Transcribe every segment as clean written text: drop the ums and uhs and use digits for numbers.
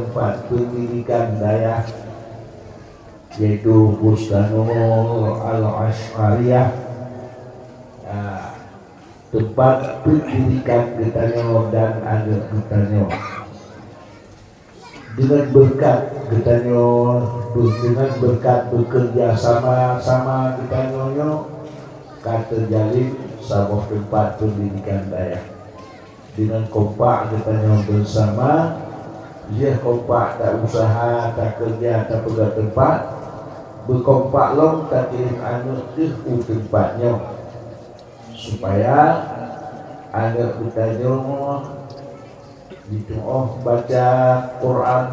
tempat pendidikan Dayak yaitu Bustanul Al-Ashariyah, tempat pendidikan Getanyo dan anak Getanyo. Dengan berkat Getanyo, dengan berkat bekerja sama Getanyo terjalin sebuah tempat pendidikan Dayak. Dengan kompak Getanyo bersama, dia kompak tak usaha, tak kerja, tak pegang tempat, berkompak long tak kirim anak ke tempatnya supaya anak Getanyo ditunggu baca Quran,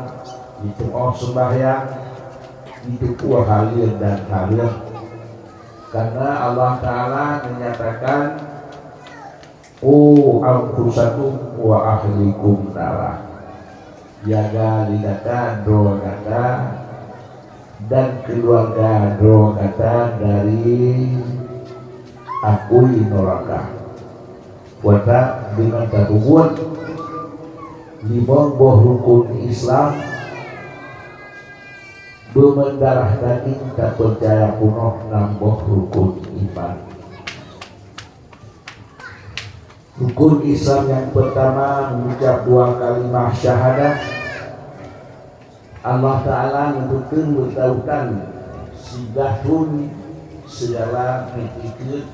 ditunggu sembahyang, ditunggu halil dan halil. Karena Allah Ta'ala menyatakan anfusakum wa ahlikum nara, jaga lidata doa kata dan keluarga doa kata dari akui neraka. Wata dengan tabubuan limong boh rukun Islam bermendarah daging tak percaya kunoh namboh rukun iman. Rukun Islam yang pertama mengucap dua kalimah syahadah. Allah Ta'ala menyebutkan bertautan sigatun segala etika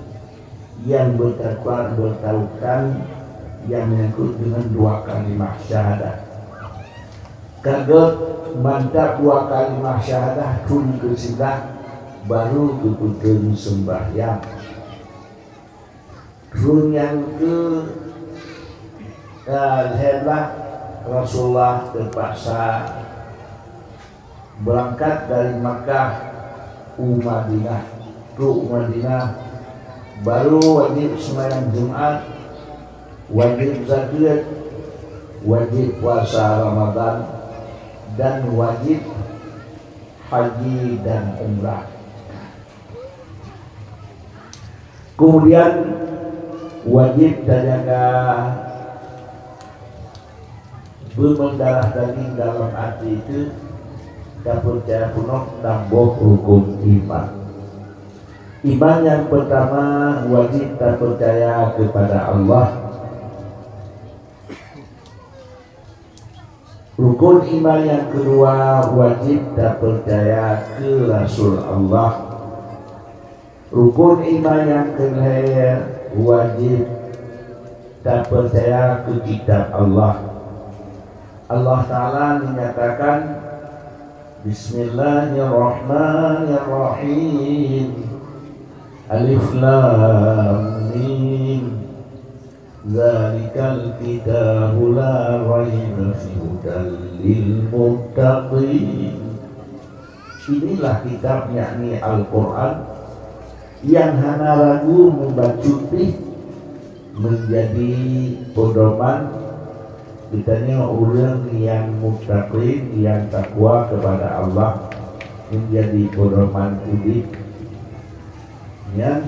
yang bertautan yang menyangkut dengan dua kalimah syahadah. Kaget mantap dua kalimah syahadah tun kesidah baru keputusan sembahyang. Run yang ke hebat Rasulullah terpaksa berangkat dari Makkah ke Madinah, baru wajib sembahyang Jumat, wajib zakat, wajib puasa Ramadan, dan wajib haji dan umrah. Kemudian wajib jaga bermendarah daging dalam arti itu tak percaya penuh namboh rukun iman. Iman yang pertama wajib tak percaya kepada Allah. Rukun iman yang kedua wajib tak percaya ke Rasul Allah. Rukun iman yang ketiga wajib tak percaya ke kitab Allah. Allah Ta'ala menyatakan Bismillahirrahmanirrahim, Alif Lam Mim, Zalikal kitabu la raiba fihi hudal lil muttaqin. Inilah kitab, yakni Al-Quran, yang hana ragu membacuti menjadi pedoman kitanya orang yang muttaqin, yang takwa kepada Allah, menjadi pedoman hidup ya.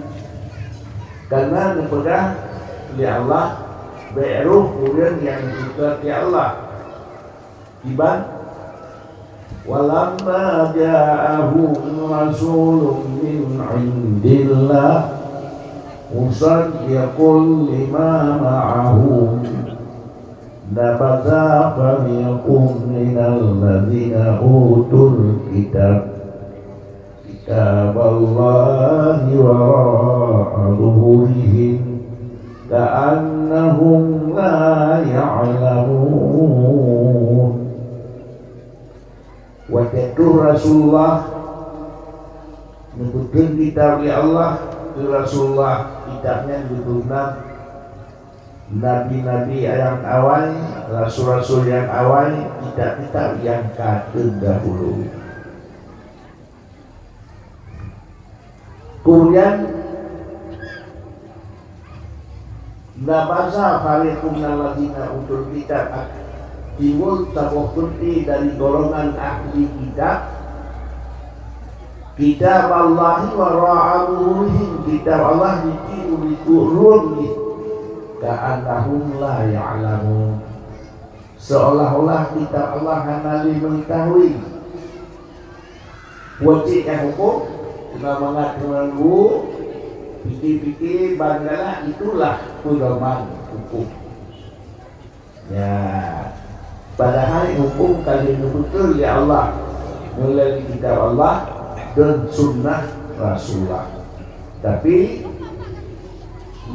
Karena nepedah li Allah beruh orang yang juga di Allah iban walamma ja'ahum rasulun min indillah musaddiqun lima ma'ahum nabadha fariqun minal ladzina utul kitab kitaballahi wara'a zuhurihim ka'annahum la ya'lamun. Waktu Rasulullah menyebutkan kitab Allah ke Rasulullah, kitabnya disebutkan nabi-nabi yang awal, rasul-rasul yang awal, kitab-kitab yang terdahulu. Kemudian nabasa fariqum minalladzina utul kitab, timbul tabuh kunti dari golongan ahli kitab, kitab Allah wa ra'aluhum, kitab Allah ditiru ka'annahum la ya'lamun, seolah-olah kita Allah hanali mengetahui wajib yang hukum kena mengaku fikir-fikir bagaimana itulah pedoman hukum ya. Padahal hukum kali ini betul ya Allah melalui kitab Allah dan sunnah Rasulullah. Tapi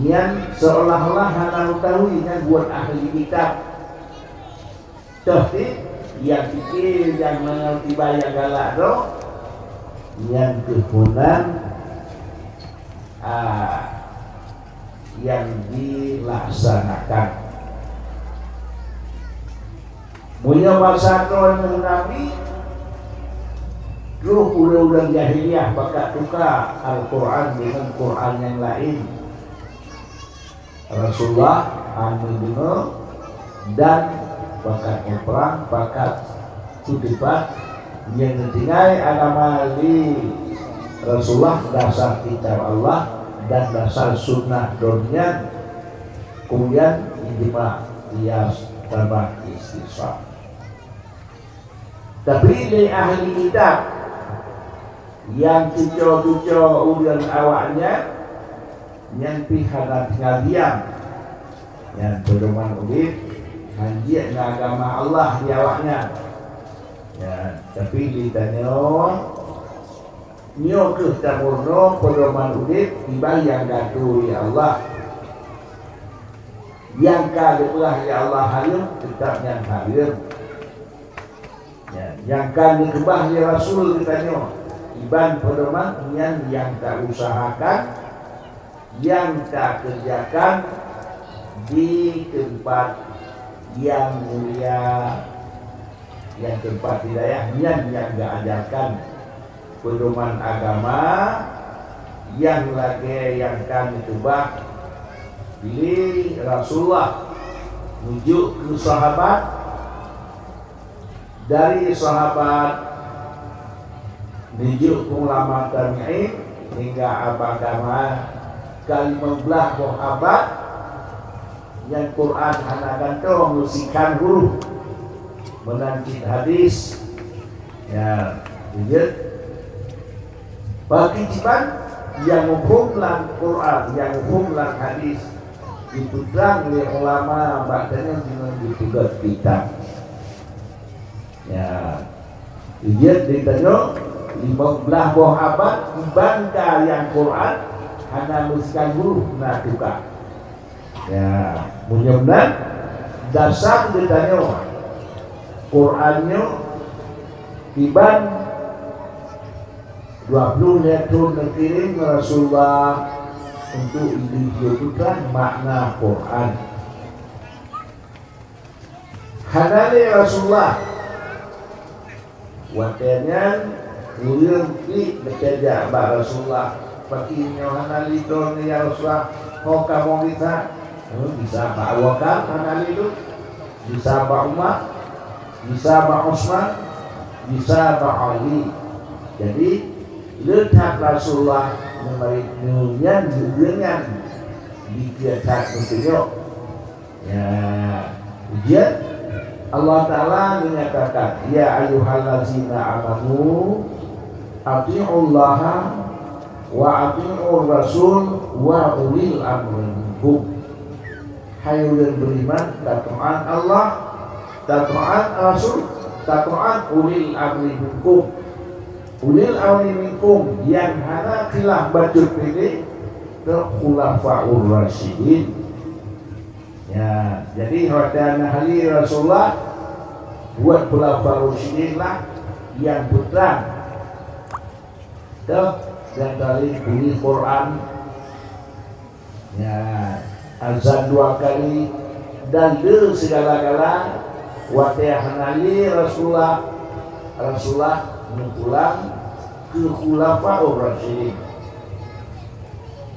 yang seolah-olah hanya mengetahui yang buat ahli kitab. Tapi yang fikir yang mengerti bayang galak tu, yang kehunan yang dilaksanakan. Punya masa tahun Nabi Ruh undang-undang jahiliyah bakal tukar Al-Quran dengan Quran yang lain. Rasulullah anu dan bakat perang, bakat kudibat yang tinggal agama di Rasulullah dasar kitab Allah dan dasar sunnah dunia. Kemudian ijma qiyas tambah istisab. Tapi di ahli kitab yang cucu-cucu ulian awaknya yang pihak tinggal diam yang pedoman ulit hanjir agama Allah di awaknya ya. Tapi ditanya nyo ke tamurno pedoman ulit tiba yang gatu ya Allah yang kalah ya Allah halim tetap yang halim ya. Yang kan dikembah ya Rasul ditanya iban pedoman yang tak usahakan yang tak kerjakan di tempat yang mulia, yang tempat hidayah yang gak ajarkan pedoman agama yang lagi yang kan ditubah pilih Rasulullah menuju ke sahabat, dari sahabat menuju ke ulama tabi'in hingga abad kali 15 abad yang Quran hanya kantong musikan huruf menancit hadis ya lihat bagi jiban yang hukumlah Quran yang hukumlah hadis diputrang oleh ulama bahkan dengan ditugas kitab ya lihat ditanya 15 abad dibangka yang Quran hanya musikan huruf nah tukar ya. Mudah-mudahan dasar ditanya Qurannya tiban 20 tahun terkirim Rasulullah untuk dibutuhkan makna Quran. Hanali Rasulullah waktunya ulun di bekerja Mbak Rasulullah pakinya hanali don ya Rasulullah mau kamu bisa Pak Wakal hanali itu bisa Pak Umar bisa Pak Osman bisa Pak Ali. Jadi letak Rasulullah memberikan dengan dikatakan untuk ya ujian Allah Ta'ala menyatakan ya ayyuhallazina amanu ati'ullaha wa ati'ur rasul wa ulil amri minkum. Hai ulil beriman taat Allah taat Rasul taat ulil amri minkum. Ulil amri minkum yang hana khilaf bajur pilih ke khulafaur rasyidin ya. Jadi hodana hari Rasulullah buat khulafaur rasyidin lah yang putra dan dari bunyi Quran ya azan 2 kali dan segala-gala watahanali Rasulullah pulang ke khulafaur rasyidin.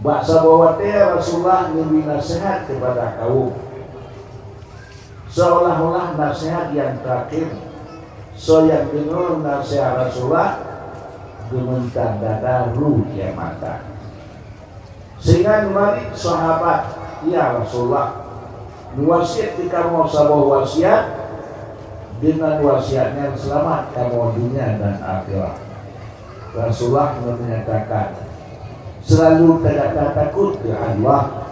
Bahasa bahwa Rasulullah memberi nasihat kepada kaum seolah-olah nasihat yang terakhir. So yang dengar nasihat Rasulullah gementar dada ruh ya mata sehingga kembali sahabat ya Rasulullah wasiat di kamu sabah wasiat dengan wasiatnya selamat kamu dunia dan akhirat. Rasulullah menyatakan selalu tidak takut ke Allah.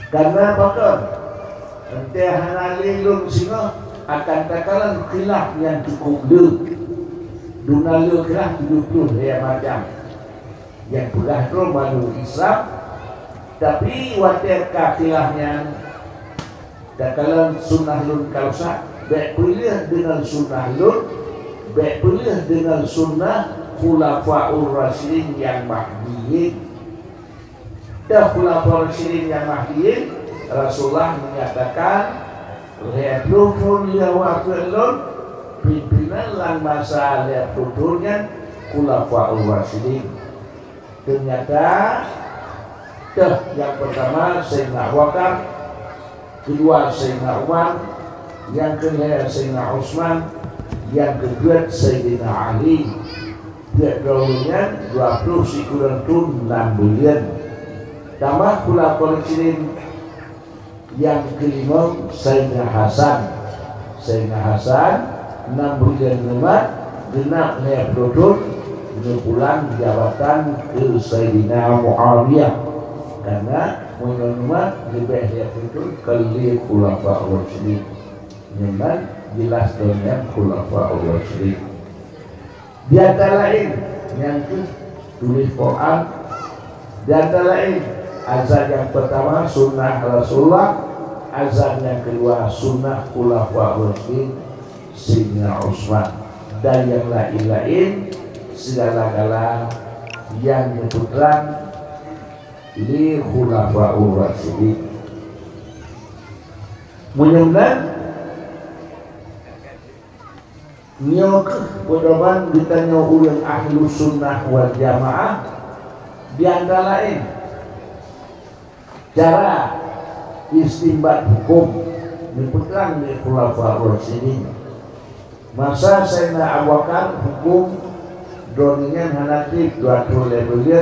Karena bakal entah hanali lung singa akan takalan khilaf yang cukup dunalu khilaf 70 macam yang belah tu baru Islam, tapi wajar khilafnya takalan sunnah lun kausa baik pilih dengan sunnah lun, baik pilih dengan sunnah khulafaur rasyidin yang mahdiyin. Dah khulafaur rasyidin yang mahdiyin, Rasulullah menyatakan lihatun liawatun pimpinan lang masa lihatutnya khulafaur rasyidin. Ternyata yang pertama Sayyidina Abu Bakar, kedua Sayyidina Umar, yang ketiga Sayyidina Utsman, yang kedua Sayyidina Ali. Dia dahulunya 20 kurang tun 6 bulan. Tambah pula Rasyidin yang kelima Sayyidina Hasan. Sayyidina Hasan 6 bulan lemat genap naik duduk pulang jabatan ke Sayyidina Muawiyah karena menurut lebih dia itu kali khulafaur rasyidin. Memang jelas dengan khulafaur rasyidin. Di antara lain yang tulis Quran, di antara lain azan yang pertama sunnah Rasulullah, azan yang kedua sunnah khulafaur rasyidin Sayyidina Utsman, dan yang lain-lain segala-gala yang menyebutkan li khulafaur rasyidin. Mudah-mudahan nyok pedoman ditanya ulang ahlu sunnah wal jamaah di antara lain cara istimbat hukum menyebutkan li khulafaur rasyidin. Masa Sayyidina Abu Bakar hukum doninya hanatif 20 levelnya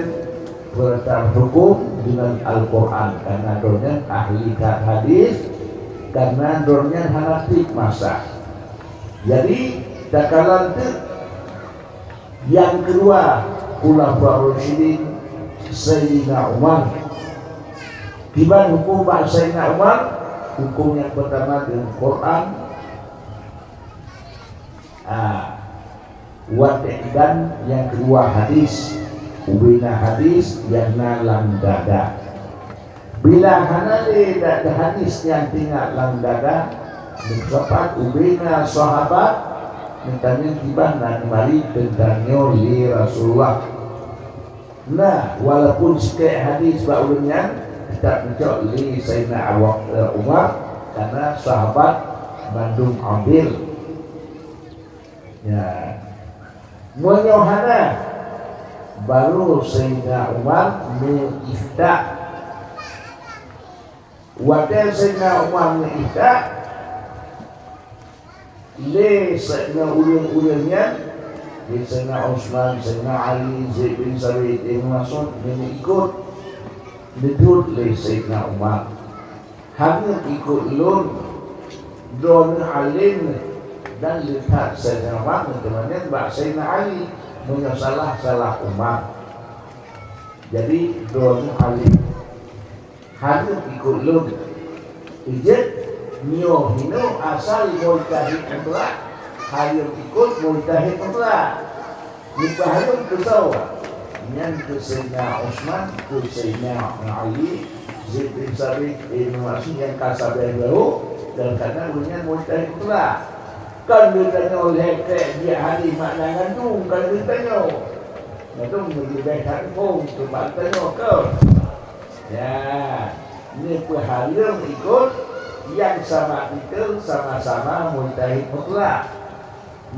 bertar hukum dengan Al-Quran karena dornya ahli hadis, karena dornya hanatif masa. Jadi takalan itu yang kedua khulafaur rasyidin Sayyidina Umar. Tiba hukum Sayyidina Umar, hukum yang pertama dengan Quran, dan yang kedua hadis. Ubina hadis yang nalang dada. Bila hanale ada hadis yang tinggal lang dada, mendapat ubina sahabat mentanya tiba nan mari tentangnya li Rasulullah. Nah, walaupun sikit hadis baulunnya tetap mencok li Sayyidina Umar karena sahabat Bandung ambil. Ya, menyohana baru Sayyidina Umar mengifta. Waktu Sayyidina Umar mengifta, le Sayyidina ulun-ulunnya, Sayyidina Utsman, Sayyidina Ali, Zaid bin Sabit, Ibn Mas'ud ikut duduk le Sayyidina Umar. Hanya ikut ulun don alim dan lihat Sayyidina Umar teman-teman bak Sayyidina Ali punya salah umat. Jadi don alim hanya ikut lun ijat nyo hino asal mujtahid mutlak, hanya ikut mujtahid mutlak. Nikah hanya kesawa yang ke Sayyidina Utsman, ke Sayyidina Ali, Zaid bin Sabit, Ibn Mas'ud yang kasabai baru, dan karena punya mujtahid mutlak. Kan ditanya oleh dia hari makna ngandung, kan ditanya ngandung lebih baik handphone tempat tanya ke ya ini pahalian ikut yang sama itu sama-sama mujtahid mutlak.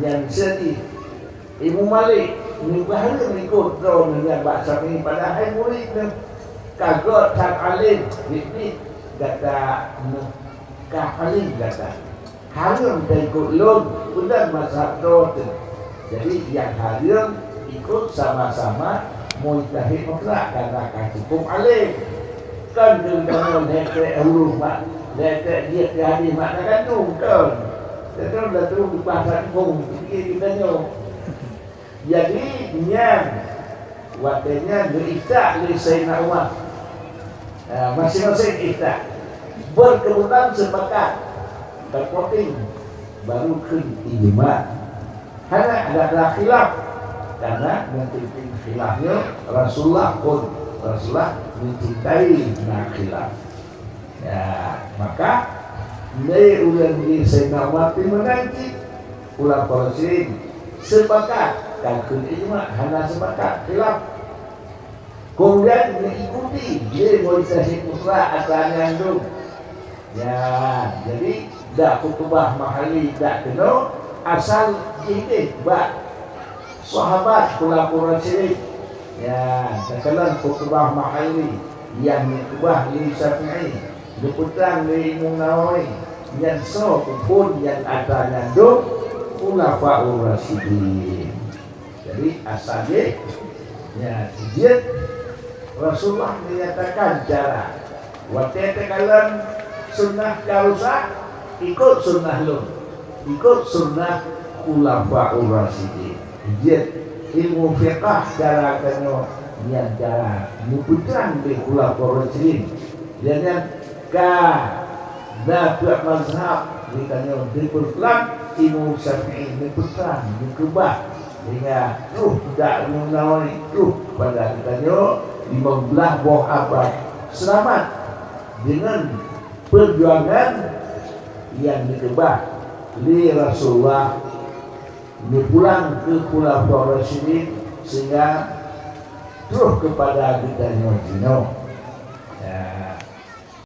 Yang sedih Imam Malik ini pahalian ikut drone yang bahasa ini padahal murid kagak tak alim ini kata kahalim kata harum dan ikut lun udah mazhab doa. Jadi yang harum ikut sama-sama mujtahid mutlak karena hukum alim. Kan dengan lekek huruf mak lekek dia hadis makna kandung kan. Kita dah terus di pasar pun kita nyo. Jadi nyan waktunya berita dari Sayyidina Umar. Masing-masing kita berkebutuhan sepakat berpoting baru ke ijma. Karena ada khilaf, karena mungkin khilafnya Rasulullah mencintai khilaf. Ya, maka ini ulang di Sayyidina Umar menanti ulang polisi sepakat kalau ijma hanya sepakat khilaf. Kemudian mengikuti dia mau dikasih putra atau nyandung. Ya, jadi dak kutubah mahali dak kena asal ini bak sahabat kula syirik. Ya, sekarang kutubah mahali yang kutubah ini Syafi'i, diputang dari Imam Nawawi, yang so pun yang ada nyandung khulafaur rasyidin. Jadi asalnya ya dia Rasulullah menyatakan cara waktu kalian sunnah karusak ikut sunnah lu, ikut sunnah khulafaur rasyidin. Dia ilmu fiqh cara kena yang cara muputrang di khulafaur rasyidin. Dan ka dapat mazhab ditanya di Islam ilmu Syafi'i muputrang dikubah hingga tidak menawari pada ditanya 15 buah abad selamat dengan perjuangan yang dikebah li Rasulullah dipulang ke Khulafaur Rasyidin sehingga terus kepada kita Jino. Ya,